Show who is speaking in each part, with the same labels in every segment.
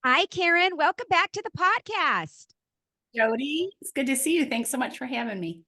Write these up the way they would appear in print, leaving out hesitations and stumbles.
Speaker 1: Hi, Karen. Welcome back to the podcast.
Speaker 2: Jody, it's good to see you. Thanks so much for having me.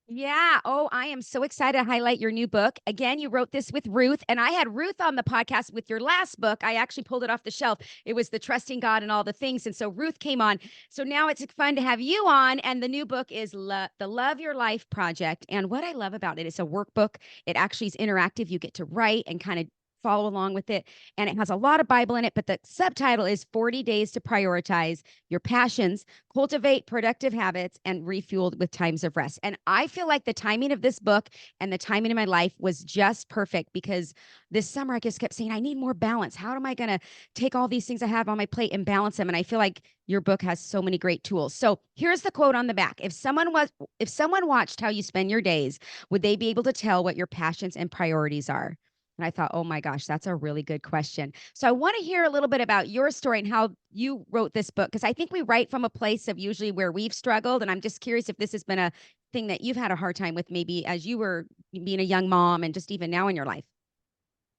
Speaker 1: Yeah. Oh, I am so excited to highlight your new book. Again, you wrote this with Ruth, and I had Ruth on the podcast with your last book. I actually pulled it off the shelf. It was the Trusting God and All the Things. And so Ruth came on. So now it's fun to have you on. And the new book is The Love Your Life Project. And what I love about it, it's a workbook. It actually is interactive. You get to write and kind of follow along with it. And it has a lot of Bible in it, but the subtitle is 40 Days to Prioritize Your Passions, Cultivate Productive Habits, and Refueled with Times of Rest. And I feel like the timing of this book and the timing in my life was just perfect because this summer I just kept saying, I need more balance. How am I going to take all these things I have on my plate and balance them? And I feel like your book has so many great tools. So here's the quote on the back. If someone watched how you spend your days, would they be able to tell what your passions and priorities are? And I thought, oh my gosh, that's a really good question. So I want to hear a little bit about your story and how you wrote this book, because I think we write from a place of usually where we've struggled. And I'm just curious if this has been a thing that you've had a hard time with, maybe as you were being a young mom and just even now in your life.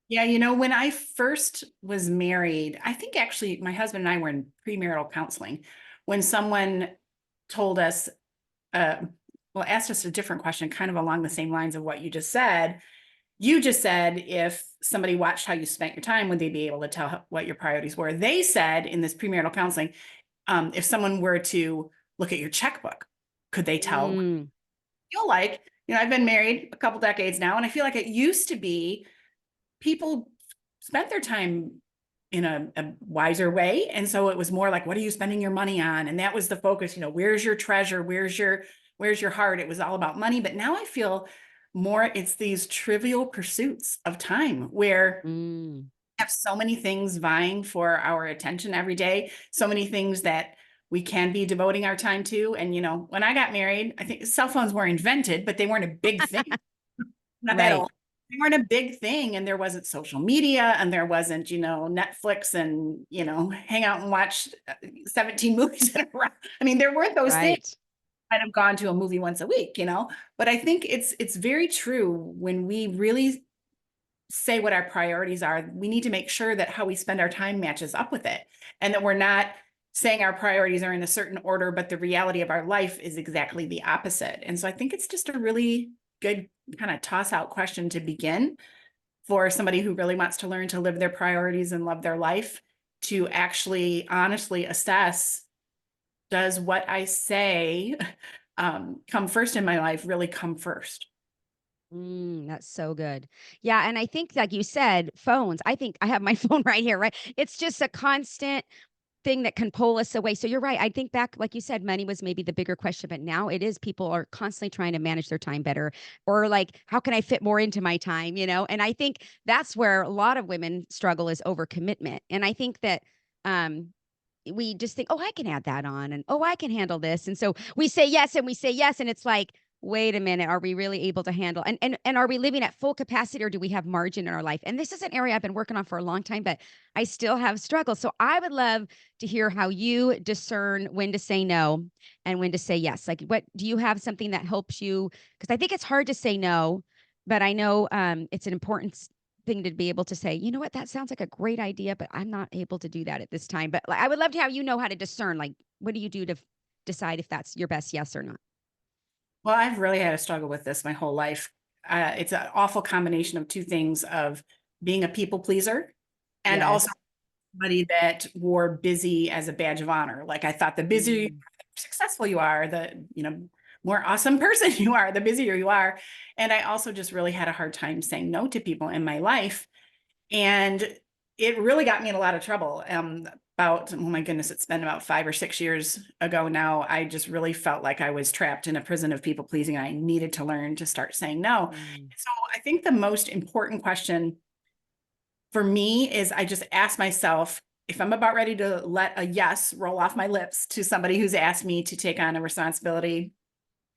Speaker 2: Yeah, when I first was married, I think actually my husband and I were in premarital counseling when someone told us, uh, well, asked us a different question, kind of along the same lines of what you just said. You just said if somebody watched how you spent your time, would they be able to tell what your priorities were? They said in this premarital counseling, if someone were to look at your checkbook, could they tell?
Speaker 1: Mm,
Speaker 2: Feel like, I've been married a couple decades now, and I feel like it used to be people spent their time in a wiser way. And so it was more like, what are you spending your money on? And that was the focus, where's your treasure? Where's your heart? It was all about money. But now I feel more it's these trivial pursuits of time where
Speaker 1: mm,
Speaker 2: we have so many things vying for our attention every day, so many things that we can be devoting our time to. And when I got married, I think cell phones were invented, but they weren't a big thing. Not that
Speaker 1: right.
Speaker 2: old. They weren't a big thing, and there wasn't social media, and there wasn't, Netflix, and hang out and watch 17 movies in a row. I mean, there weren't those things.
Speaker 1: Right.
Speaker 2: I'd have gone to a movie once a week. But I think it's very true when we really say what our priorities are. We need to make sure that how we spend our time matches up with it, and that we're not saying our priorities are in a certain order, but the reality of our life is exactly the opposite. And so I think it's just a really good kind of toss out question to begin for somebody who really wants to learn to live their priorities and love their life, to actually honestly assess, does what I say come first in my life really come first?
Speaker 1: That's so good. Yeah. And I think, like you said, phones, I think I have my phone right here, right? It's just a constant thing that can pull us away. So you're right. I think back, like you said, money was maybe the bigger question, but now it is people are constantly trying to manage their time better, or like, how can I fit more into my time? And I think that's where a lot of women struggle is overcommitment. And I think that, um, we just think, oh, I can add that on, and oh, I can handle this. And so we say yes and we say yes. And it's like, wait a minute, are we really able to handle and are we living at full capacity, or do we have margin in our life? And this is an area I've been working on for a long time, but I still have struggles. So I would love to hear how you discern when to say no and when to say yes. Like, what do you have something that helps you? Because I think it's hard to say no, but I know it's an important thing to be able to say, you know what, that sounds like a great idea, but I'm not able to do that at this time. But like, I would love to have you know how to discern, like, what do you do to decide if that's your best yes or not?
Speaker 2: Well, I've really had a struggle with this my whole life. It's an awful combination of two things: of being a people pleaser and also
Speaker 1: Yes.
Speaker 2: somebody that wore busy as a badge of honor. Like, I thought the busier,
Speaker 1: Mm.
Speaker 2: successful you are, the more awesome person you are, the busier you are. And I also just really had a hard time saying no to people in my life, and it really got me in a lot of trouble. About, oh my goodness, it's been about 5 or 6 years ago now. I just really felt like I was trapped in a prison of people pleasing. I needed to learn to start saying no.
Speaker 1: Mm.
Speaker 2: So I think the most important question for me is, I just ask myself, if I'm about ready to let a yes roll off my lips to somebody who's asked me to take on a responsibility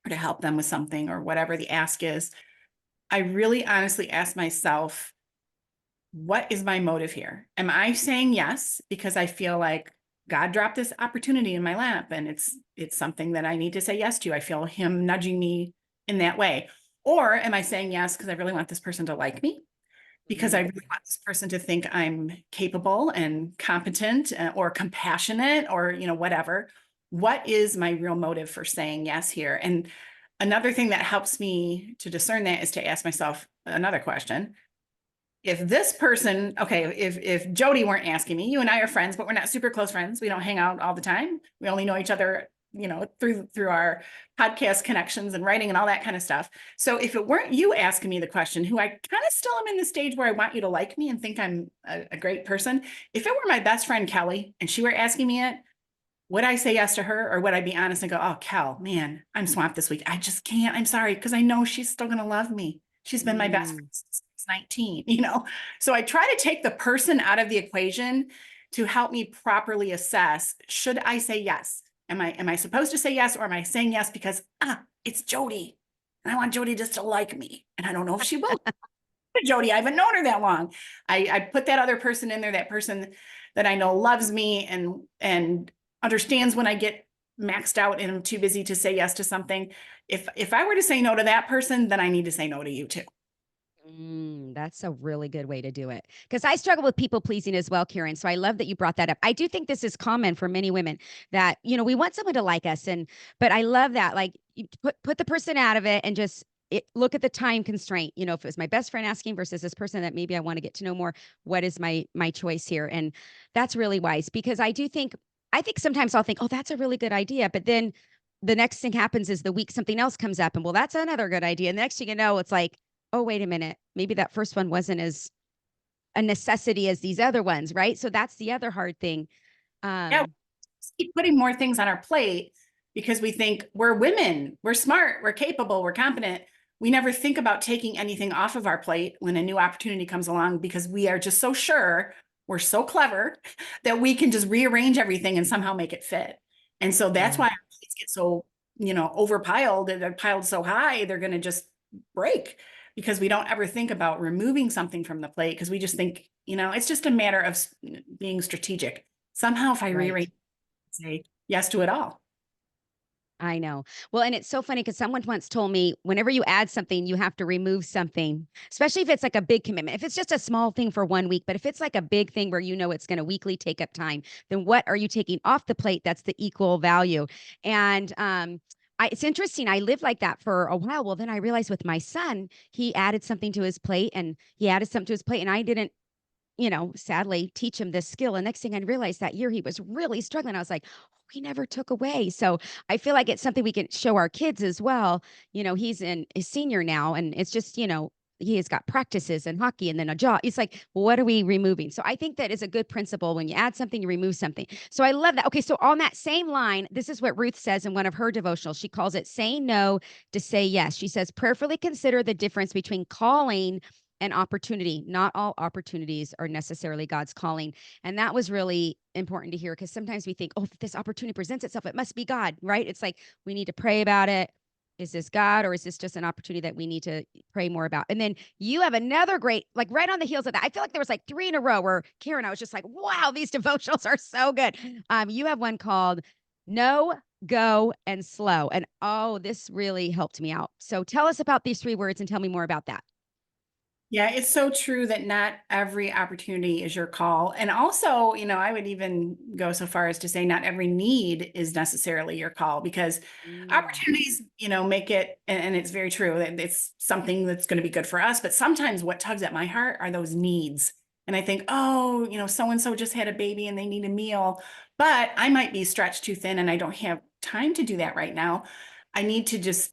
Speaker 2: or to help them with something or whatever the ask is, I really honestly ask myself, what is my motive here? Am I saying yes because I feel like God dropped this opportunity in my lap and it's something that I need to say yes to? I feel him nudging me in that way. Or am I saying yes because I really want this person to like me? because I really want this person to think I'm capable and competent or compassionate or, whatever. What is my real motive for saying yes here? And another thing that helps me to discern that is to ask myself another question. If this person, okay, if Jody weren't asking me, you and I are friends, but we're not super close friends. We don't hang out all the time. We only know each other, through our podcast connections and writing and all that kind of stuff. So if it weren't you asking me the question, who I kind of still am in the stage where I want you to like me and think I'm a great person. If it were my best friend Kelly and she were asking me it, would I say yes to her, or would I be honest and go, oh, Kel, man, I'm swamped this week. I just can't. I'm sorry, because I know she's still going to love me. She's been my best friend since I was 19. So I try to take the person out of the equation to help me properly assess, should I say yes? Am I supposed to say yes, or am I saying yes because it's Jody and I want Jody just to like me? And I don't know if she will. Jody, I haven't known her that long. I put that other person in there, that person that I know loves me and understands when I get maxed out and I'm too busy to say yes to something. If I were to say no to that person, then I need to say no to you too.
Speaker 1: That's a really good way to do it. Because I struggle with people pleasing as well, Karen. So I love that you brought that up. I do think this is common for many women that, we want someone to like us. But I love that. Like you put the person out of it and just look at the time constraint. If it was my best friend asking versus this person that maybe I want to get to know more, what is my choice here? And that's really wise because I think sometimes I'll think, oh, that's a really good idea. But then the next thing happens is the week something else comes up and well, that's another good idea. And the next thing you know, it's like, oh, wait a minute. Maybe that first one wasn't as a necessity as these other ones, right? So that's the other hard thing.
Speaker 2: Yeah,
Speaker 1: Um,
Speaker 2: keep putting more things on our plate because we think we're women, we're smart, we're capable, we're competent. We never think about taking anything off of our plate when a new opportunity comes along because we are just so sure we're so clever that we can just rearrange everything and somehow make it fit. And so that's
Speaker 1: yeah,
Speaker 2: why our plates get so, overpiled and they're piled so high, they're going to just break because we don't ever think about removing something from the plate because we just think, it's just a matter of being strategic. Somehow if I
Speaker 1: right.
Speaker 2: rearrange, say yes to it all.
Speaker 1: I know. Well, and it's so funny because someone once told me whenever you add something, you have to remove something, especially if it's like a big commitment. If it's just a small thing for 1 week, but if it's like a big thing where it's going to weekly take up time, then what are you taking off the plate that's the equal value? And it's interesting. I lived like that for a while. Well, then I realized with my son, he added something to his plate and I didn't sadly teach him this skill. And next thing I realized that year he was really struggling. I was like, oh, he never took away. So I feel like it's something we can show our kids as well. He's in a senior now, and it's just, he has got practices and hockey and then a job. It's like, well, what are we removing? So I think that is a good principle. When you add something, you remove something. So I love that. Okay. So on that same line, this is what Ruth says in one of her devotionals. She calls it saying no to say yes. She says, prayerfully consider the difference between calling and opportunity. Not all opportunities are necessarily God's calling. And that was really important to hear because sometimes we think, oh, if this opportunity presents itself, it must be God, right? It's like we need to pray about it. Is this God or is this just an opportunity that we need to pray more about? And then you have another great, like right on the heels of that. I feel like there was like 3 in a row where Karen, I was just like, wow, these devotionals are so good. You have one called No, Go, and Slow. And oh, this really helped me out. So tell us about these 3 words and tell me more about that.
Speaker 2: Yeah, it's so true that not every opportunity is your call. And also, I would even go so far as to say not every need is necessarily your call because
Speaker 1: Mm.
Speaker 2: opportunities, make it, and it's very true that it's something that's going to be good for us. But sometimes what tugs at my heart are those needs. And I think, oh, so and so just had a baby and they need a meal, but I might be stretched too thin and I don't have time to do that right now. I need to just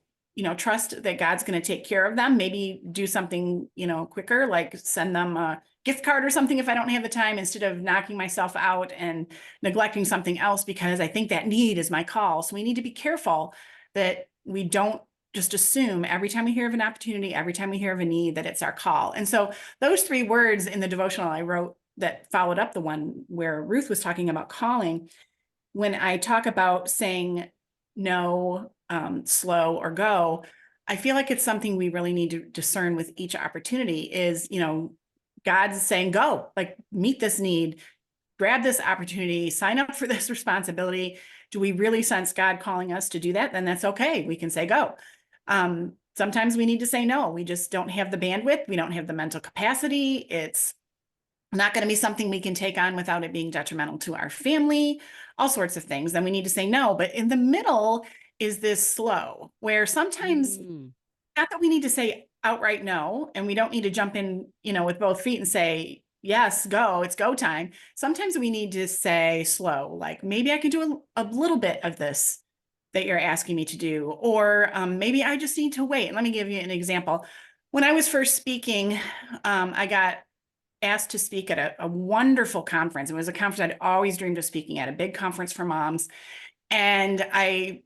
Speaker 2: trust that God's going to take care of them. Maybe do something, quicker, like send them a gift card or something if I don't have the time instead of knocking myself out and neglecting something else because I think that need is my call. So we need to be careful that we don't just assume every time we hear of an opportunity, every time we hear of a need, that it's our call. And so those 3 words in the devotional I wrote that followed up the one where Ruth was talking about calling, when I talk about saying no, slow, or go, I feel like it's something we really need to discern with each opportunity is, God's saying, go, like meet this need, grab this opportunity, sign up for this responsibility. Do we really sense God calling us to do that? Then that's okay. We can say go. Sometimes we need to say no. We just don't have the bandwidth. We don't have the mental capacity. It's not going to be something we can take on without it being detrimental to our family, all sorts of things. Then we need to say no. But in the middle is this slow where sometimes,
Speaker 1: Mm.
Speaker 2: not that we need to say outright no, and we don't need to jump in, with both feet and say, yes, go, it's go time. Sometimes we need to say slow, like maybe I can do a little bit of this that you're asking me to do, or maybe I just need to wait. And let me give you an example. When I was first speaking, I got asked to speak at a wonderful conference. It was a conference I'd always dreamed of speaking at, a big conference for moms. And I,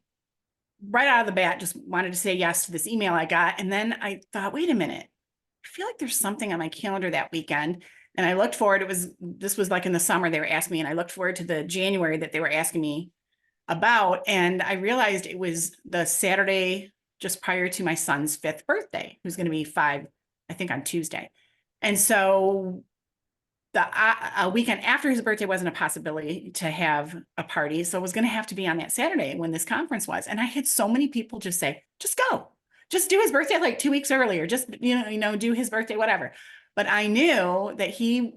Speaker 2: right out of the bat, just wanted to say yes to this email I got. And then I thought, wait a minute, I feel like there's something on my calendar that weekend. And I looked forward, this was like in the summer they were asking me, and I looked forward to the January that they were asking me about. And I realized it was the Saturday just prior to my son's 5th birthday, who's going to be 5, I think on Tuesday. And so the a weekend after his birthday wasn't a possibility to have a party. So it was going to have to be on that Saturday when this conference was. And I had so many people just say, just go, just do his birthday like 2 weeks earlier, just, do his birthday, whatever. But I knew that he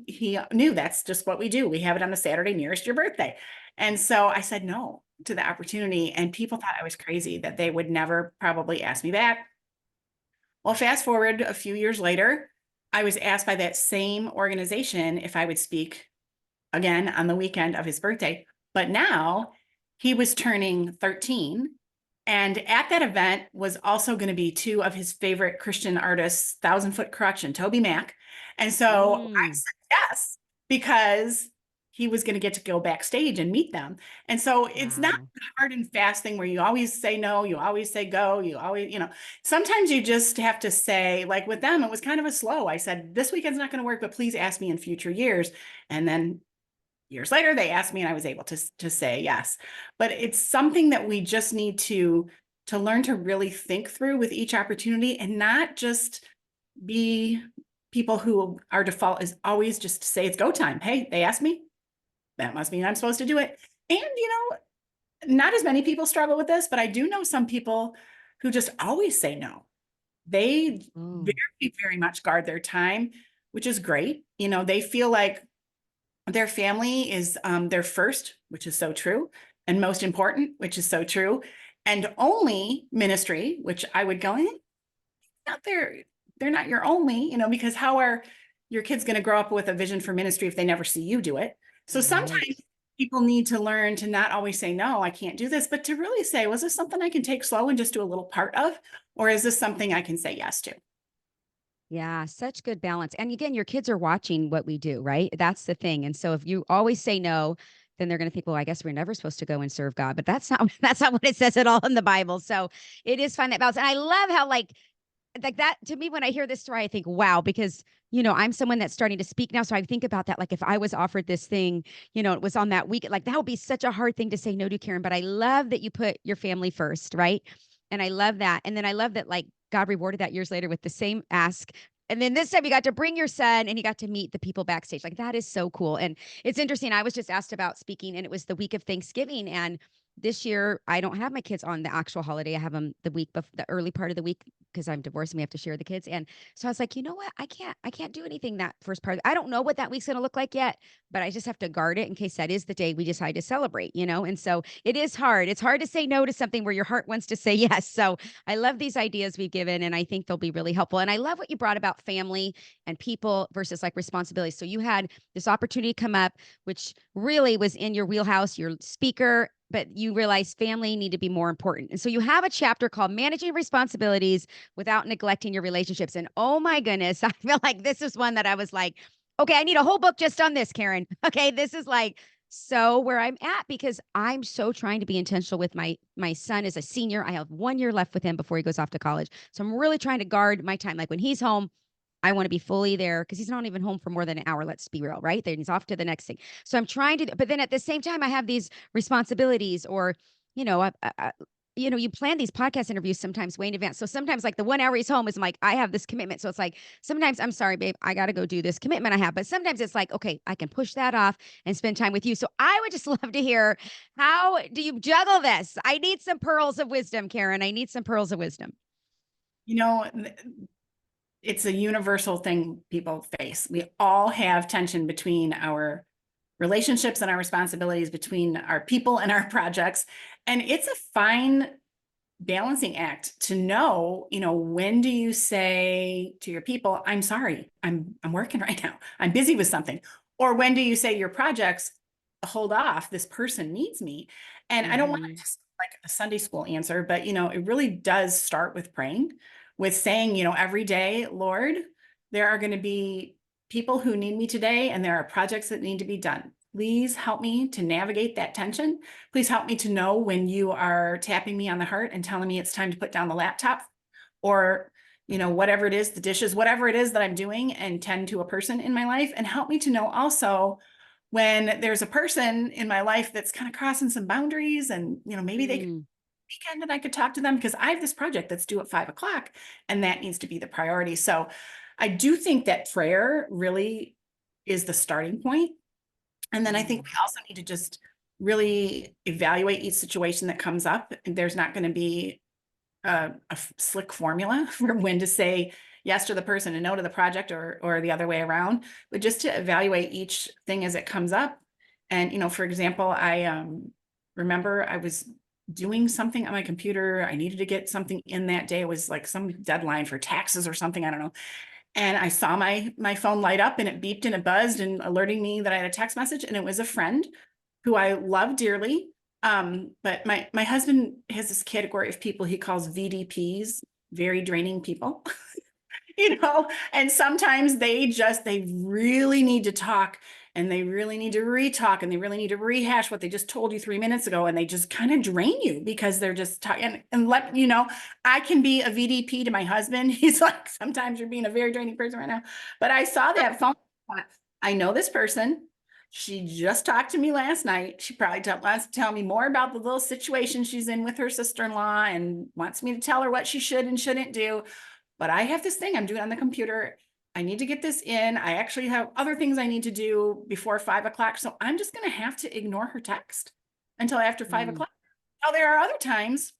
Speaker 2: knew that's just what we do. We have it on the Saturday nearest your birthday. And so I said no to the opportunity, and people thought I was crazy, that they would never probably ask me back. Well, fast forward a few years later, I was asked by that same organization if I would speak again on the weekend of his birthday. But now he was turning 13. And at that event was also going to be 2 of his favorite Christian artists, Thousand Foot Crutch and Toby Mac. And so I
Speaker 1: Mm.
Speaker 2: said yes, because he was going to get to go backstage and meet them. And so it's not
Speaker 1: Wow.
Speaker 2: a hard and fast thing where you always say no, you always say go, you always, sometimes you just have to say, like with them, it was kind of a slow. I said, this weekend's not going to work, but please ask me in future years. And then years later, they asked me and I was able to say yes. But it's something that we just need to learn to really think through with each opportunity, and not just be people who our default is always just to say it's go time. Hey, they asked me, that must mean I'm supposed to do it. And, not as many people struggle with this, but I do know some people who just always say no. They
Speaker 1: Oh.
Speaker 2: very, very much guard their time, which is great. They feel like their family is their first, which is so true, and most important, which is so true, and only ministry, which I would go, not they're not your only, because how are your kids going to grow up with a vision for ministry if they never see you do it? So
Speaker 1: Right.
Speaker 2: sometimes people need to learn to not always say, no, I can't do this, but to really say, was this something I can take slow and just do a little part of? Or is this something I can say yes to?
Speaker 1: Yeah, such good balance. And again, your kids are watching what we do, right? That's the thing. And so if you always say no, then they're going to think, well, I guess we're never supposed to go and serve God. But that's not that's not what it says at all in the Bible. So it is fun that balance. And I love how like that to me when I hear this story, I think, wow, because I'm someone that's starting to speak now. So I think about that. Like if I was offered this thing, it was on that week, like that would be such a hard thing to say no to, Karen. But I love that you put your family first, right? And I love that. And then I love that like God rewarded that years later with the same ask. And then this time you got to bring your son and you got to meet the people backstage. Like that is so cool. And it's interesting. I was just asked about speaking and it was the week of Thanksgiving. And this year I don't have my kids on the actual holiday. I have them the week before the early part of the week because I'm divorced and we have to share the kids. And so I was like, you know what? I can't do anything that first part. I don't know what that week's going to look like yet, but I just have to guard it in case that is the day we decide to celebrate. And so it is hard. It's hard to say no to something where your heart wants to say yes. So I love these ideas we've given and I think they'll be really helpful. And I love what you brought about family and people versus like responsibility. So you had this opportunity come up, which really was in your wheelhouse, your speaker, but you realize family need to be more important. And so you have a chapter called Managing Responsibilities Without Neglecting Your Relationships. And oh my goodness, I feel like this is one that I was like, okay, I need a whole book just on this, Karen. Okay, this is like so where I'm at because I'm so trying to be intentional with my son is a senior. I have 1 year left with him before he goes off to college. So I'm really trying to guard my time. Like when he's home, I want to be fully there because he's not even home for more than an hour. Let's be real, right? Then he's off to the next thing. So I'm trying to, but then at the same time, I have these responsibilities, or you know, you plan these podcast interviews sometimes way in advance. So sometimes, like the 1 hour he's home, is I'm like I have this commitment. So it's like sometimes I'm sorry, babe, I got to go do this commitment I have. But sometimes it's like, okay, I can push that off and spend time with you. So I would just love to hear how do you juggle this? I need some pearls of wisdom, Karen. I need some pearls of wisdom.
Speaker 2: You know, it's a universal thing people face. We all have tension between our relationships and our responsibilities, between our people and our projects. And it's a fine balancing act to know, when do you say to your people, I'm sorry, I'm working right now, I'm busy with something. Or when do you say to your projects, hold off, this person needs me. And I don't want
Speaker 1: Mm-hmm.
Speaker 2: to just like a Sunday school answer, but it really does start with praying, with saying, every day, Lord, there are going to be people who need me today, and there are projects that need to be done. Please help me to navigate that tension. Please help me to know when you are tapping me on the heart and telling me it's time to put down the laptop, or whatever it is, the dishes, whatever it is that I'm doing, and tend to a person in my life. And help me to know also when there's a person in my life that's kind of crossing some boundaries, and maybe they could
Speaker 1: Mm,
Speaker 2: weekend and I could talk to them, because I have this project that's due at 5 o'clock, and that needs to be the priority. So I do think that prayer really is the starting point. And then I think
Speaker 1: mm,
Speaker 2: we also need to just really evaluate each situation that comes up. There's not going to be a slick formula for when to say yes to the person and no to the project, or the other way around, but just to evaluate each thing as it comes up. And, for example, I remember I was doing something on my computer. I needed to get something in that day. It was like some deadline for taxes or something. I don't know. And I saw my phone light up, and it beeped and it buzzed and alerting me that I had a text message, and it was a friend who I love dearly. But my husband has this category of people he calls VDPs, very draining people. And sometimes they really need to talk, and they really need to re-talk, and they really need to rehash what they just told you 3 minutes ago, and they just kind of drain you because they're just talking. And let I can be a VDP to my husband. He's like, sometimes you're being a very draining person right now. But I saw that phone. I know this person. She just talked to me last night. She probably wants to tell me more about the little situation she's in with her sister-in-law, and wants me to tell her what she should and shouldn't do. But I have this thing I'm doing on the computer. I need to get this in. I actually have other things I need to do before 5 o'clock. So I'm just going to have to ignore her text until after five
Speaker 1: mm.
Speaker 2: o'clock. Now, there are other times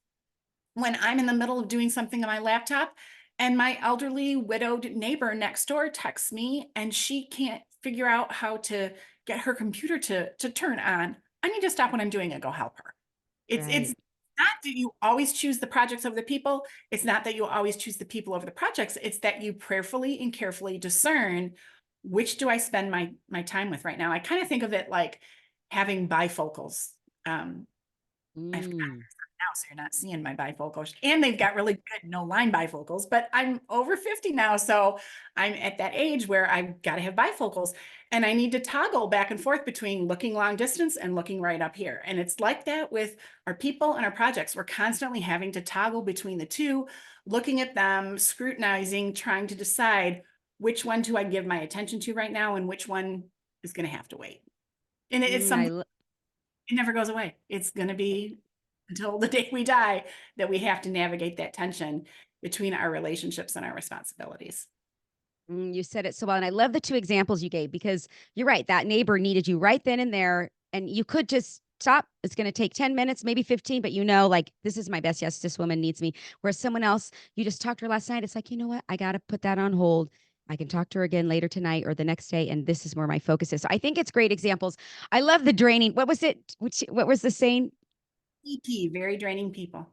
Speaker 2: when I'm in the middle of doing something on my laptop, and my elderly widowed neighbor next door texts me, and she can't figure out how to get her computer to turn on. I need to stop what I'm doing and go help her. It's
Speaker 1: Right.
Speaker 2: not that you always choose the projects over the people. It's not that you always choose the people over the projects. It's that you prayerfully and carefully discern, which do I spend my time with right now. I kind of think of it like having bifocals. I forgot
Speaker 1: Mm,
Speaker 2: now, so you're not seeing my bifocals. And they've got really good no line bifocals, but I'm over 50 now. So I'm at that age where I've got to have bifocals, and I need to toggle back and forth between looking long distance and looking right up here. And it's like that with our people and our projects. We're constantly having to toggle between the two, looking at them, scrutinizing, trying to decide which one do I give my attention to right now and which one is going to have to wait. And it's
Speaker 1: mm, I
Speaker 2: something,
Speaker 1: lo-
Speaker 2: it never goes away. It's going to be until the day we die that we have to navigate that tension between our relationships and our responsibilities.
Speaker 1: you said it so well. And I love the two examples you gave because you're right. That neighbor needed you right then and there. And you could just stop. It's going to take 10 minutes, maybe 15, but like, this is my best. Yes, this woman needs me. Whereas someone else, you just talked to her last night. It's like, you know what? I got to put that on hold. I can talk to her again later tonight or the next day. And this is where my focus is. So I think it's great examples. I love the draining. What was it? What was the saying?
Speaker 2: EP, very draining people.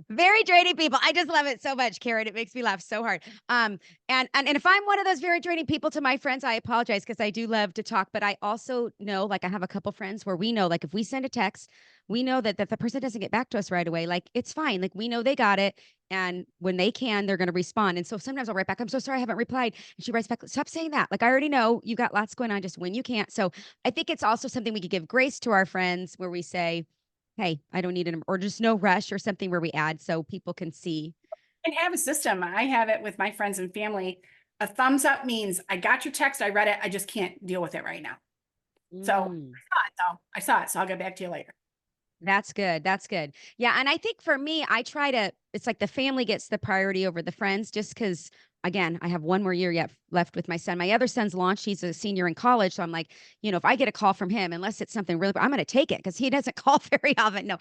Speaker 1: Very draining people. I just love it so much, Karen. It makes me laugh so hard. And if I'm one of those very draining people to my friends, I apologize because I do love to talk. But I also know, like, I have a couple friends where we know, like, if we send a text, we know that the person doesn't get back to us right away. Like, it's fine. Like, we know they got it, and when they can, they're going to respond. And so sometimes I'll write back, "I'm so sorry, I haven't replied." And she writes back, "Stop saying that. Like, I already know you got lots going on. Just when you can't." So I think it's also something we could give grace to our friends, where we say, "Hey, I don't need it," or just no rush or something where we add so people can see.
Speaker 2: And have a system. I have it with my friends and family. A thumbs up means I got your text, I read it, I just can't deal with it right now. So I saw
Speaker 1: Mm,
Speaker 2: it though. I saw it, so I'll get back to you later.
Speaker 1: that's good. That's good. Yeah. And I think for me, I try to, it's like the family gets the priority over the friends just because again, I have one more year yet left with my son. My other son's launched. He's a senior in college. So I'm like, if I get a call from him, unless it's something really, I'm going to take it because he doesn't call very often. No,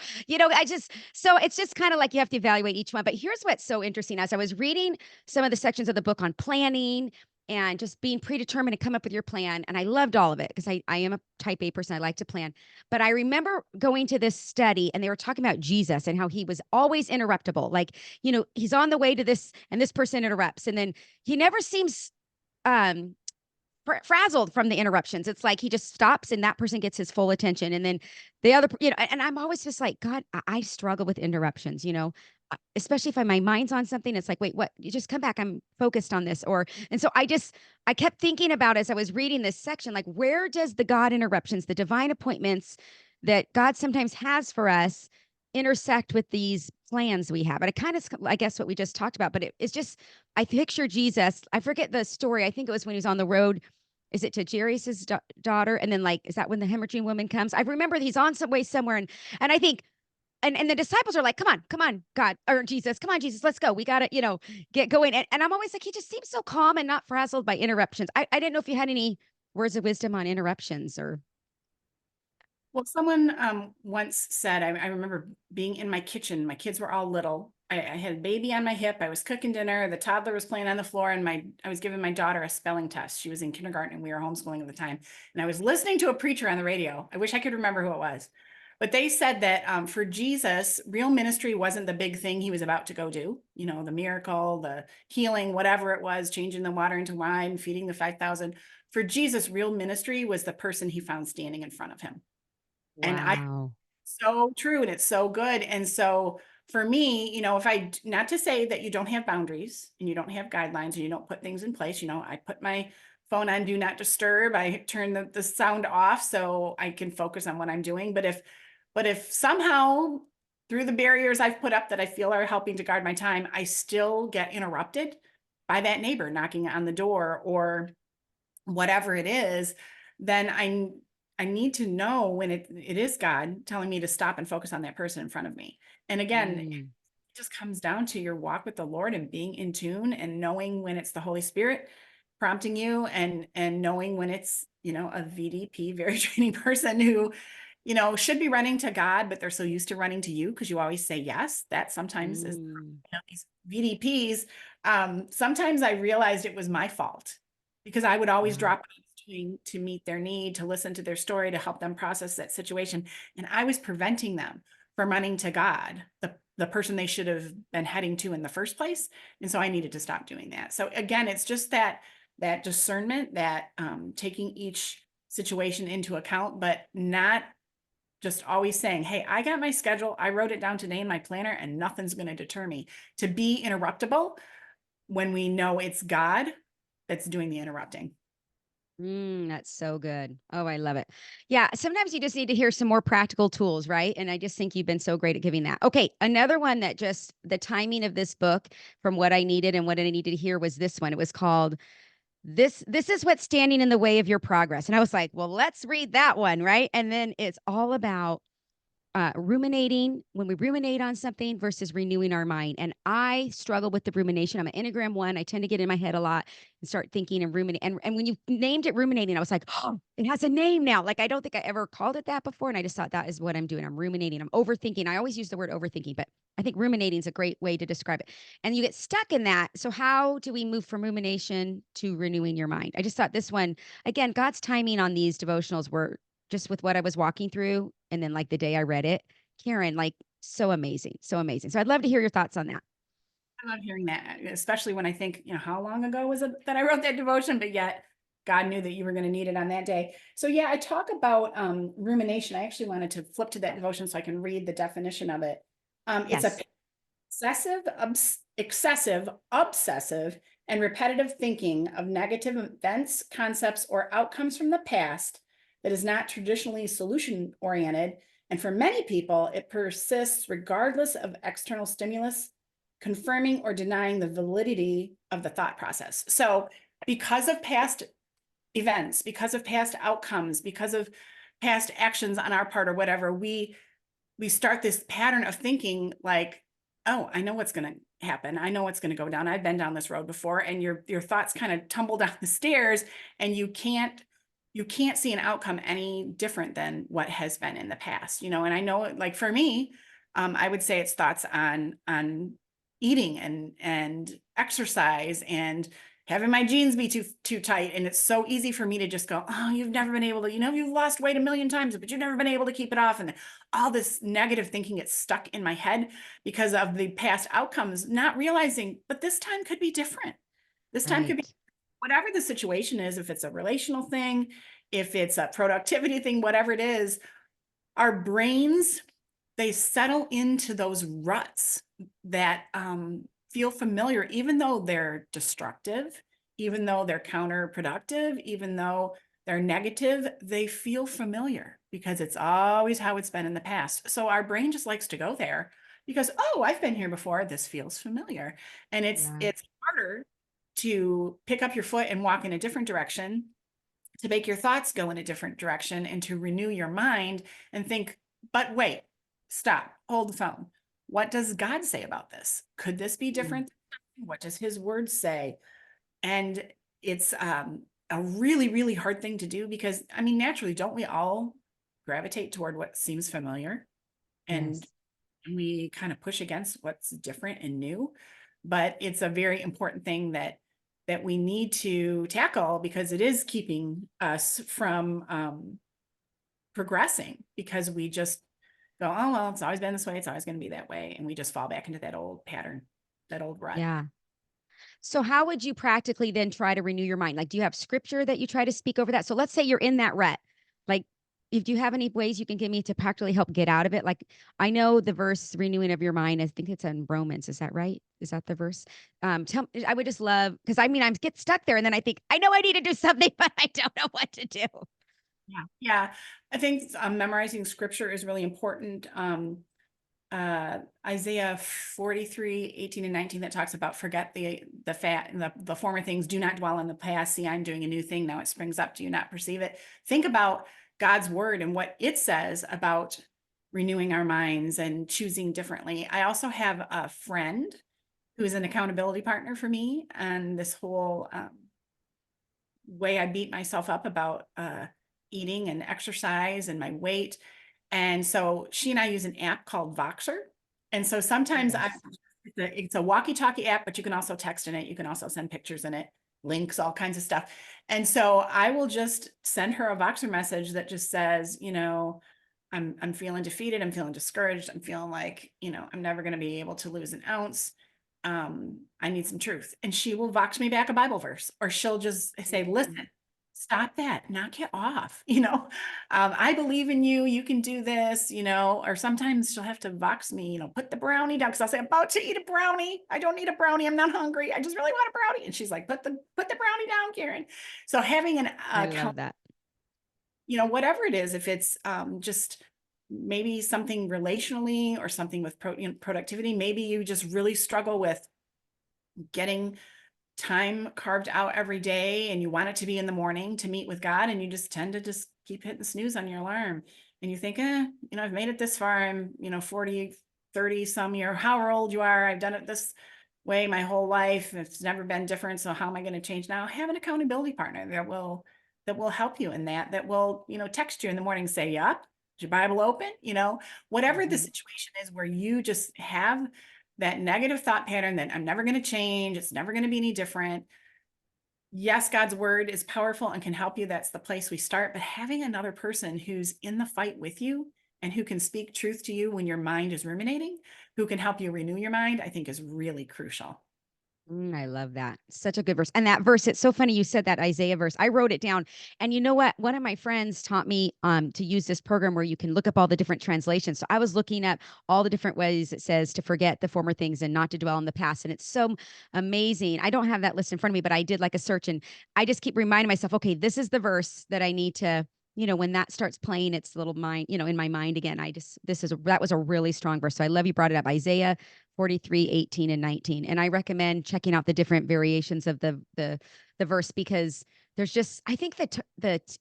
Speaker 1: so it's just kind of like you have to evaluate each one. But here's what's so interesting. As I was reading some of the sections of the book on planning and just being predetermined to come up with your plan. And I loved all of it because I am a type A person. I like to plan. But I remember going to this study and they were talking about Jesus and how he was always interruptible. Like, he's on the way to this and this person interrupts. And then he never seems um frazzled from the interruptions. It's like he just stops and that person gets his full attention. And then the other, and I'm always just like, God, I struggle with interruptions, especially if my mind's on something. It's like, wait, what? You just come back. I'm focused on this. And so I kept thinking about as I was reading this section, like, where does the God interruptions, the divine appointments that God sometimes has for us intersect with these plans we have? And I guess what we just talked about, but it's just, I picture Jesus. I forget the story. I think it was when he was on the road. Is it to Jairus's daughter? And then is that when the hemorrhaging woman comes? I remember he's on some way somewhere. And I think, and the disciples are like, come on, God, or Jesus, come on, Jesus, let's go. We got to, get going. And I'm always like, he just seems so calm and not frazzled by interruptions. I didn't know if you had any words of wisdom on interruptions or.
Speaker 2: Well, someone once said, I remember being in my kitchen. My kids were all little. I had a baby on my hip. I was cooking dinner. The toddler was playing on the floor, and I was giving my daughter a spelling test. She was in kindergarten, and we were homeschooling at the time. And I was listening to a preacher on the radio. I wish I could remember who it was, but they said that for Jesus, real ministry wasn't the big thing he was about to go do. The miracle, the healing, whatever it was, changing the water into wine, feeding the 5,000. For Jesus, real ministry was the person he found standing in front of him. And
Speaker 1: Wow.
Speaker 2: so true. And it's so good. And so for me, not to say that you don't have boundaries and you don't have guidelines and you don't put things in place, I put my phone on do not disturb. I turn the sound off so I can focus on what I'm doing. But if somehow through the barriers I've put up that I feel are helping to guard my time, I still get interrupted by that neighbor knocking on the door or whatever it is, then I need to know when it is God telling me to stop and focus on that person in front of me. And again, it just comes down to your walk with the Lord and being in tune and knowing when it's the Holy Spirit prompting you and knowing when it's, a VDP, very training person who, should be running to God, but they're so used to running to you because you always say yes. That sometimes is these VDPs. Sometimes I realized it was my fault because I would always drop what I was doing to meet their need, to listen to their story, to help them process that situation. And I was preventing them from running to God, the person they should have been heading to in the first place. And so I needed to stop doing that. So again, it's just that discernment, that taking each situation into account, but not just always saying, hey, I got my schedule. I wrote it down today in my planner and nothing's going to deter me. To be interruptible when we know it's God that's doing the interrupting.
Speaker 1: That's so good. Oh, I love it. Yeah. Sometimes you just need to hear some more practical tools, right? And I just think you've been so great at giving that. Okay. Another one that just the timing of this book from what I needed and what I needed to hear was this one. It was called This is What's Standing in the Way of Your Progress. And I was like, well, let's read that one. Right. And then it's all about ruminating, when we ruminate on something versus renewing our mind. And I struggle with the rumination. I'm an Enneagram 1. I tend to get in my head a lot and start thinking and ruminating. And when you named it ruminating, I was like, oh, it has a name now. Like, I don't think I ever called it that before. And I just thought that is what I'm doing. I'm ruminating. I'm overthinking. I always use the word overthinking, but I think ruminating is a great way to describe it. And you get stuck in that. So how do we move from rumination to renewing your mind? I just thought this one, again, God's timing on these devotionals were just with what I was walking through. And then like the day I read it, Karen, like so amazing, so amazing. So I'd love to hear your thoughts on that.
Speaker 2: I love hearing that, especially when I think, how long ago was it that I wrote that devotion, but yet God knew that you were going to need it on that day. So yeah, I talk about rumination. I actually wanted to flip to that devotion so I can read the definition of it. It's a
Speaker 1: Yes.
Speaker 2: excessive, obsessive, and repetitive thinking of negative events, concepts, or outcomes from the past that is not traditionally solution-oriented. And for many people, it persists regardless of external stimulus, confirming or denying the validity of the thought process. So because of past events, because of past outcomes, because of past actions on our part or whatever, we start this pattern of thinking like, oh, I know what's going to happen. I know what's going to go down. I've been down this road before, and your thoughts kind of tumble down the stairs, and you can't see an outcome any different than what has been in the past, you know. And I know, like for me, I would say it's thoughts on eating and exercise and having my jeans be too tight. And it's so easy for me to just go, oh, you've never been able to, you've lost weight a million times, but you've never been able to keep it off. And all this negative thinking gets stuck in my head because of the past outcomes, not realizing, but this time could be different. This time could be
Speaker 1: Right.
Speaker 2: whatever the situation is, if it's a relational thing, if it's a productivity thing, whatever it is, our brains, they settle into those ruts that feel familiar, even though they're destructive, even though they're counterproductive, even though they're negative, they feel familiar because it's always how it's been in the past. So our brain just likes to go there because, oh, I've been here before. This feels familiar. And it's
Speaker 1: Yeah.
Speaker 2: it's harder to pick up your foot and walk in a different direction, to make your thoughts go in a different direction, and to renew your mind and think, but wait, stop, hold the phone. What does God say about this? Could this be
Speaker 1: Mm.
Speaker 2: different? What does his word say? And it's a really, really hard thing to do because, I mean, naturally, don't we all gravitate toward what seems familiar? And
Speaker 1: Yes.
Speaker 2: we kind of push against what's different and new. But it's a very important thing that we need to tackle because it is keeping us from progressing, because we just go, oh well, it's always been this way, it's always going to be that way, and we just fall back into that old pattern, that old rut.
Speaker 1: Yeah. So how would you practically then try to renew your mind? Like, do you have scripture that you try to speak over that? So let's say you're in that rut. Like, if you have any ways you can give me to practically help get out of it? Like, I know the verse renewing of your mind. I think it's in Romans. Is that right? Is that the verse? I would just love, because I mean, I get stuck there and then I think, I know I need to do something, but I don't know what to do.
Speaker 2: Yeah, I think memorizing scripture is really important. Isaiah 43:18 and 19, that talks about forget the fat and the former things, do not dwell on the past. See, I'm doing a new thing now. It springs up. Do you not perceive it? Think about God's word and what it says about renewing our minds and choosing differently. I also have a friend who's an accountability partner for me, and this whole way I beat myself up about eating and exercise and my weight. And so she and I use an app called Voxer. And so
Speaker 1: Oh,
Speaker 2: sometimes
Speaker 1: yes.
Speaker 2: it's a walkie-talkie app, but you can also text in it. You can also send pictures in it, links, all kinds of stuff. And so I will just send her a Voxer message that just says, I'm feeling defeated. I'm feeling discouraged. I'm feeling like, I'm never going to be able to lose an ounce. I need some truth. And she will vox me back a Bible verse, or she'll just say, listen,
Speaker 1: Mm.
Speaker 2: stop that, knock it off. I believe in you. You can do this, or sometimes she'll have to vox me, put the brownie down. Cause I'll say, I'm about to eat a brownie. I don't need a brownie. I'm not hungry. I just really want a brownie. And she's like, put the brownie down, Karen. So having an
Speaker 1: I
Speaker 2: account,
Speaker 1: love that.
Speaker 2: whatever it is, if it's just maybe something relationally or something with productivity, maybe you just really struggle with getting time carved out every day and you want it to be in the morning to meet with God, and you just tend to just keep hitting snooze on your alarm, and you think, I've made it this far. I'm, 40, 30 some year, however old you are. I've done it this way my whole life. It's never been different. So how am I going to change now? Have an accountability partner that will help you in that will, text you in the morning, say, yep, is your Bible open? Whatever the
Speaker 1: Mhm.
Speaker 2: situation is where you just have that negative thought pattern that I'm never going to change, it's never going to be any different. Yes, God's word is powerful and can help you. That's the place we start. But having another person who's in the fight with you and who can speak truth to you when your mind is ruminating, who can help you renew your mind, I think is really crucial.
Speaker 1: I love that. Such a good verse. And that verse, it's so funny you said that Isaiah verse. I wrote it down. And you know what? One of my friends taught me to use this program where you can look up all the different translations. So I was looking up all the different ways it says to forget the former things and not to dwell in the past. And it's so amazing. I don't have that list in front of me, but I did like a search and I just keep reminding myself, okay, this is the verse that I need to, when that starts playing, it's little mind, in my mind again. That was a really strong verse. So I love you brought it up. Isaiah 43:18 and 19. And I recommend checking out the different variations of the verse because there's just, I think that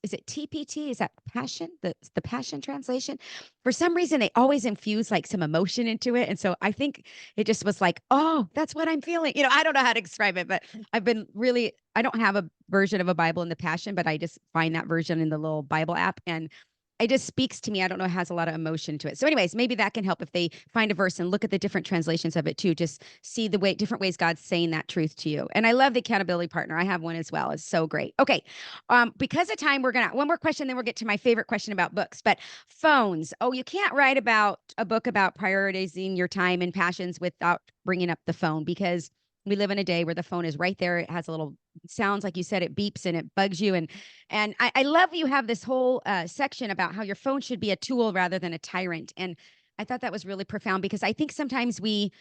Speaker 1: is it TPT? Is that passion? The passion translation? For some reason, they always infuse like some emotion into it. And so I think it just was like, oh, that's what I'm feeling. I don't know how to describe it, but I don't have a version of a Bible in the passion, but I just find that version in the little Bible app. And it just speaks to me. I don't know, it has a lot of emotion to it. So, anyways, maybe that can help if they find a verse and look at the different translations of it too. Just see the different ways God's saying that truth to you. And I love the accountability partner. I have one as well. It's so great. Okay. Because of time, we're gonna one more question, then we'll get to my favorite question about books. But phones. Oh, you can't write about a book about prioritizing your time and passions without bringing up the phone, because we live in a day where the phone is right there. It has a little sounds, like you said, it beeps and it bugs you. And I love you have this whole section about how your phone should be a tool rather than a tyrant. And I thought that was really profound, because I think sometimes the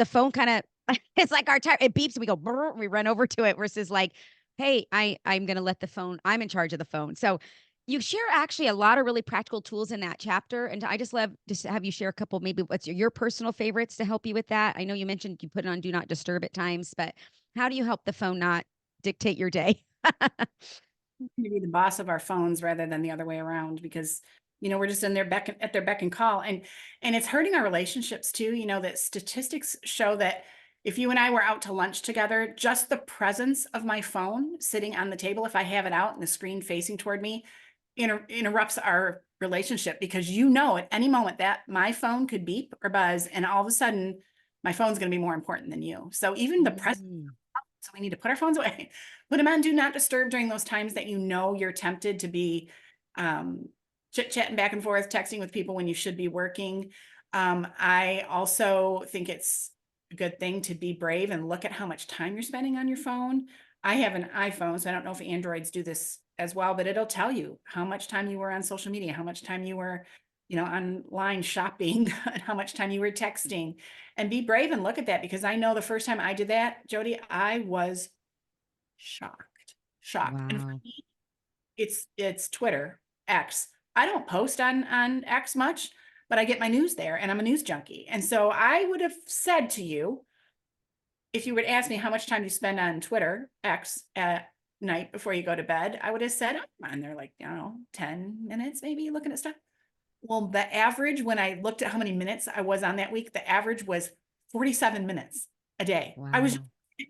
Speaker 1: phone kind of, it's like our tyrant. It beeps and we go, brr, we run over to it, versus like, hey, I'm going to let the phone, I'm in charge of the phone. So you share actually a lot of really practical tools in that chapter. And I just love to have you share a couple, maybe what's your personal favorites to help you with that. I know you mentioned you put it on do not disturb at times, but how do you help the phone not dictate your day?
Speaker 2: To be the boss of our phones rather than the other way around, because we're just in their at their beck and call, and it's hurting our relationships too. That statistics show that if you and I were out to lunch together, just the presence of my phone sitting on the table, if I have it out and the screen facing toward me, interrupts our relationship, because at any moment that my phone could beep or buzz, and all of a sudden my phone's going to be more important than you. So even the presence,
Speaker 1: Mm.
Speaker 2: so we need to put our phones away, put them on do not disturb during those times that you're tempted to be chit-chatting back and forth, texting with people when you should be working. I also think it's a good thing to be brave and look at how much time you're spending on your phone. I have an iPhone, so I don't know if Androids do this as well, but it'll tell you how much time you were on social media, how much time you were, online shopping, and how much time you were texting. And be brave and look at that, because I know the first time I did that, Jody, I was shocked. And for
Speaker 1: Wow.
Speaker 2: me, it's Twitter, X. I don't post on X much, but I get my news there, and I'm a news junkie. And so I would have said to you, if you would ask me how much time you spend on Twitter, X, at night before you go to bed, I would have said, I'm on there like, 10 minutes maybe, looking at stuff. Well, the average, when I looked at how many minutes I was on that week, the average was 47 minutes a day.
Speaker 1: Wow.
Speaker 2: It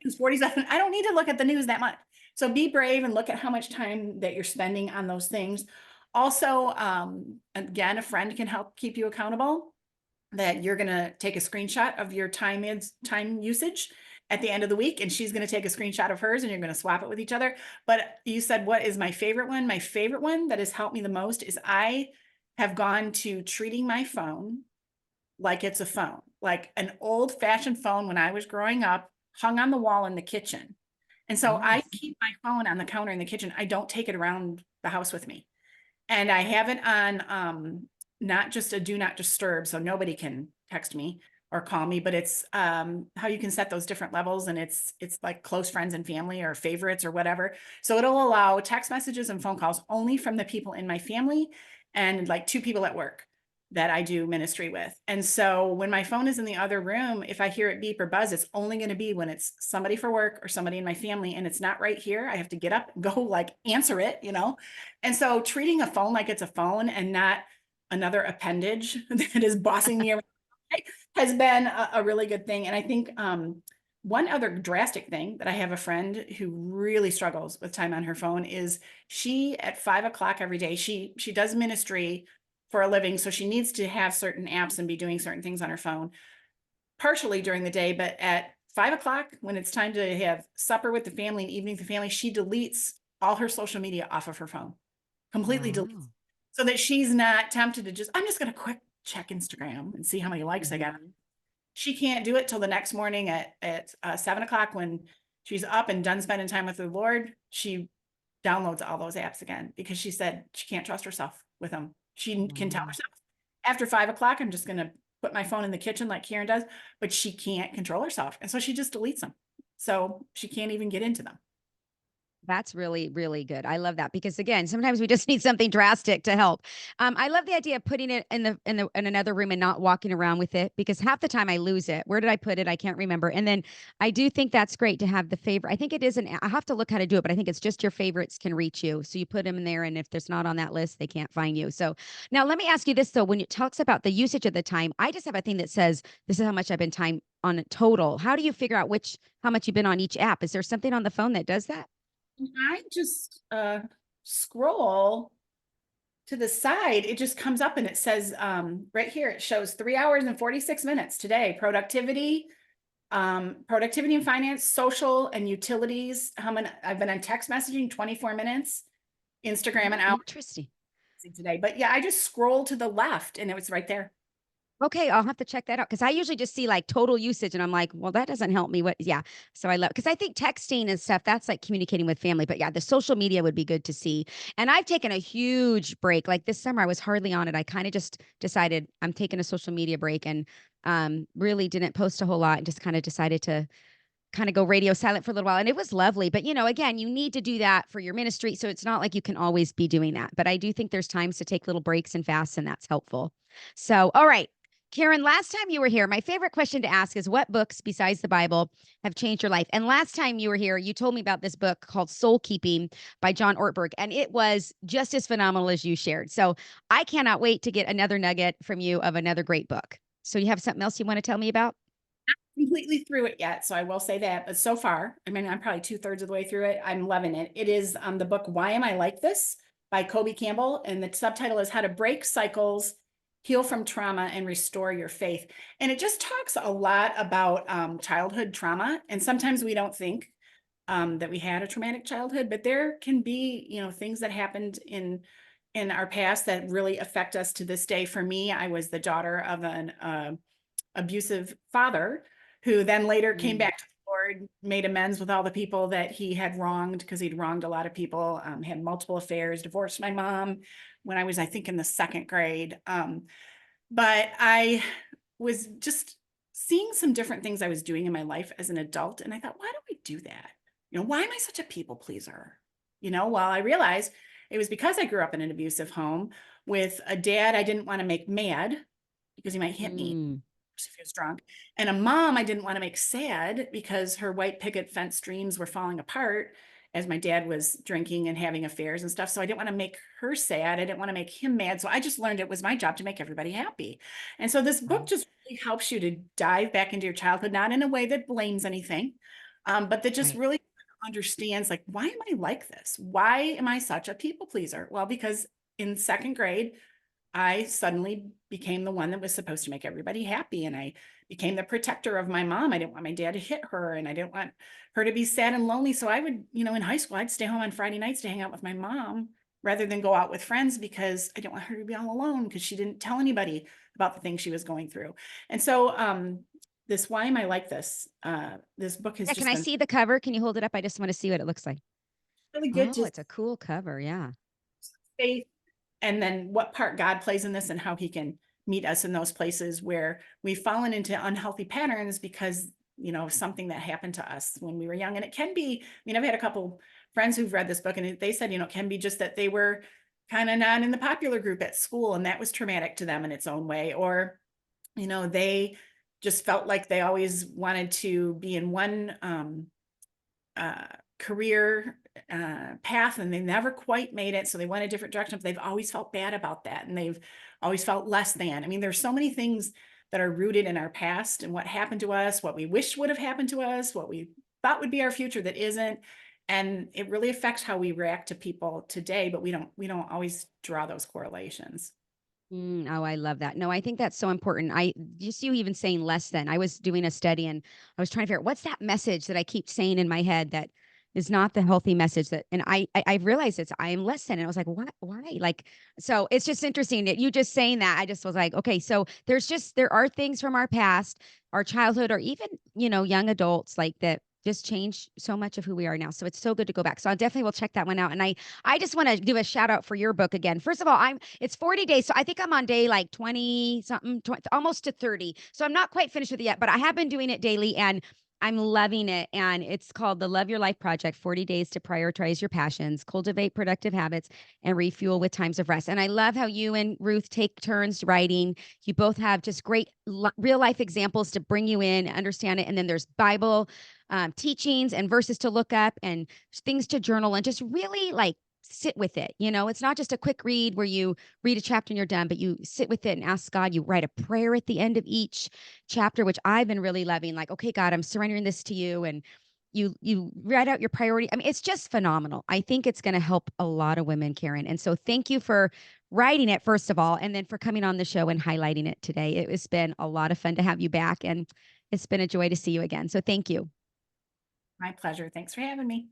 Speaker 2: was 47. I don't need to look at the news that much. So be brave and look at how much time that you're spending on those things. Also, again, a friend can help keep you accountable, that you're going to take a screenshot of your time usage at the end of the week, and she's going to take a screenshot of hers, and you're going to swap it with each other. But you said, what is my favorite one? My favorite one that has helped me the most is I have gone to treating my phone like it's a phone, like an old fashioned phone when I was growing up, hung on the wall in the kitchen. And so I
Speaker 1: Yes.
Speaker 2: keep my phone on the counter in the kitchen. I don't take it around the house with me. And I have it on not just a do not disturb, so nobody can text me or call me, but it's how you can set those different levels, and it's like close friends and family or favorites or whatever. So it'll allow text messages and phone calls only from the people in my family and like 2 people at work that I do ministry with. And so when my phone is in the other room, if I hear it beep or buzz, it's only going to be when it's somebody for work or somebody in my family, and it's not right here. I have to get up and go like answer it, And so treating a phone like it's a phone and not another appendage that is bossing me around has been a really good thing. And I think one other drastic thing that I have a friend who really struggles with time on her phone is she, at 5 o'clock every day, she does ministry for a living. So she needs to have certain apps and be doing certain things on her phone, partially during the day. But at 5 o'clock, when it's time to have supper with the family and evening with the family, she deletes all her social media off of her phone, completely deletes,
Speaker 1: Wow.
Speaker 2: so that she's not tempted to I'm just going to quick check Instagram and see how many likes I got.
Speaker 1: Mhm.
Speaker 2: She can't do it till the next morning at 7 o'clock, when she's up and done spending time with the Lord. She downloads all those apps again, because she said she can't trust herself with them. She can tell
Speaker 1: Wow.
Speaker 2: herself after 5 o'clock, I'm just going to put my phone in the kitchen like Karen does, but she can't control herself. And so she just deletes them. So she can't even get into them.
Speaker 1: That's really, really good. I love that because again, sometimes we just need something drastic to help. I love the idea of putting it in another room and not walking around with it because half the time I lose it. Where did I put it? I can't remember. And then I do think that's great to have the favorite. I think it is I have to look how to do it, but I think it's just your favorites can reach you. So you put them in there, and if there's not on that list, they can't find you. So now let me ask you this though: when it talks about the usage of the time, I just have a thing that says this is how much I've been time on it total. How do you figure out how much you've been on each app? Is there something on the phone that does that?
Speaker 2: I just scroll to the side, it just comes up and it says right here, it shows 3 hours and 46 minutes today. Productivity and finance, social and utilities. How many I've been on text messaging 24 minutes, Instagram an hour
Speaker 1: Interesting.
Speaker 2: today. But yeah, I just scroll to the left and it was right there.
Speaker 1: Okay, I'll have to check that out because I usually just see like total usage and I'm like, well, that doesn't help me. What? Yeah. So I love because I think texting and stuff that's like communicating with family. But yeah, the social media would be good to see. And I've taken a huge break. Like this summer, I was hardly on it. I kind of just decided I'm taking a social media break and really didn't post a whole lot and just kind of decided to kind of go radio silent for a little while. And it was lovely. But, again, you need to do that for your ministry. So it's not like you can always be doing that. But I do think there's times to take little breaks and fasts, and that's helpful. So, all right. Karen, last time you were here, my favorite question to ask is what books besides the Bible have changed your life? And last time you were here, you told me about this book called Soul Keeping by John Ortberg, and it was just as phenomenal as you shared. So I cannot wait to get another nugget from you of another great book. So you have something else you want to tell me about?
Speaker 2: Completely through it yet, so I will say that. But so far, I mean, I'm probably 2/3 of the way through it. I'm loving it. It is the book "Why Am I Like This" by Kobe Campbell, and the subtitle is "How to Break Cycles, Heal from Trauma, and Restore Your Faith." And it just talks a lot about childhood trauma, and sometimes we don't think that we had a traumatic childhood, but there can be, things that happened in our past that really affect us to this day. For me, I was the daughter of an abusive father who then later came
Speaker 1: Mm.
Speaker 2: back to the Lord, made amends with all the people that he had wronged because he'd wronged a lot of people, had multiple affairs, divorced my mom when I was, I think, in the second grade. But I was just seeing some different things I was doing in my life as an adult. And I thought, why do I do that? Why am I such a people pleaser? Well, I realized it was because I grew up in an abusive home with a dad I didn't want to make mad because he might hit me
Speaker 1: Mm.
Speaker 2: if he was drunk, and a mom I didn't want to make sad because her white picket fence dreams were falling apart as my dad was drinking and having affairs and stuff. So I didn't want to make her sad. I didn't want to make him mad. So I just learned it was my job to make everybody happy. And so this book
Speaker 1: Wow.
Speaker 2: just really helps you to dive back into your childhood, not in a way that blames anything, but that just
Speaker 1: Right.
Speaker 2: really understands, like, why am I like this? Why am I such a people pleaser? Well, because in second grade, I suddenly became the one that was supposed to make everybody happy. And I became the protector of my mom. I didn't want my dad to hit her, and I didn't want her to be sad and lonely. So I would, in high school, I'd stay home on Friday nights to hang out with my mom rather than go out with friends because I didn't want her to be all alone because she didn't tell anybody about the things she was going through. And so this "Why Am I Like This?" This book has
Speaker 1: Yeah, can
Speaker 2: just
Speaker 1: I
Speaker 2: been
Speaker 1: see the cover? Can you hold it up? I just want to see what it looks like.
Speaker 2: really good
Speaker 1: Oh,
Speaker 2: to
Speaker 1: it's a cool cover. Yeah.
Speaker 2: faith, and then what part God plays in this and how he can meet us in those places where we've fallen into unhealthy patterns because, something that happened to us when we were young. And it can be, I've had a couple friends who've read this book and they said, it can be just that they were kind of not in the popular group at school and that was traumatic to them in its own way. Or, they just felt like they always wanted to be in one uh, career path and they never quite made it. So they went a different direction, but they've always felt bad about that. And they've always felt less than. I mean, there's so many things that are rooted in our past and what happened to us, what we wish would have happened to us, what we thought would be our future that isn't. And it really affects how we react to people today, but we don't always draw those correlations.
Speaker 1: Oh, I love that. No, I think that's so important. I just you even saying less than. I was doing a study and I was trying to figure out what's that message that I keep saying in my head that is not the healthy message that and I realized it's I am less than and I was like, what why? Like so it's just interesting that you just saying that. I just was like, okay, so there are things from our past, our childhood, or even, young adults like that just change so much of who we are now. So it's so good to go back. So I definitely will check that one out. And I just want to do a shout out for your book again. First of all, it's 40 days. So I think I'm on day like 20 something, 20, almost to 30. So I'm not quite finished with it yet, but I have been doing it daily. And I'm loving it. And it's called the Love Your Life Project, 40 Days to Prioritize Your Passions, Cultivate Productive Habits, and Refuel with Times of Rest. And I love how you and Ruth take turns writing. You both have just great real life examples to bring you in, understand it. And then there's Bible teachings and verses to look up and things to journal and just really like sit with it. It's not just a quick read where you read a chapter and you're done, but you sit with it and ask God. You write a prayer at the end of each chapter, which I've been really loving. Like, okay, God, I'm surrendering this to you. And you write out your priority. I mean, it's just phenomenal. I think it's going to help a lot of women, Karen. And so thank you for writing it, first of all, and then for coming on the show and highlighting it today. It has been a lot of fun to have you back, and it's been a joy to see you again. So thank you.
Speaker 2: My pleasure. Thanks for having me.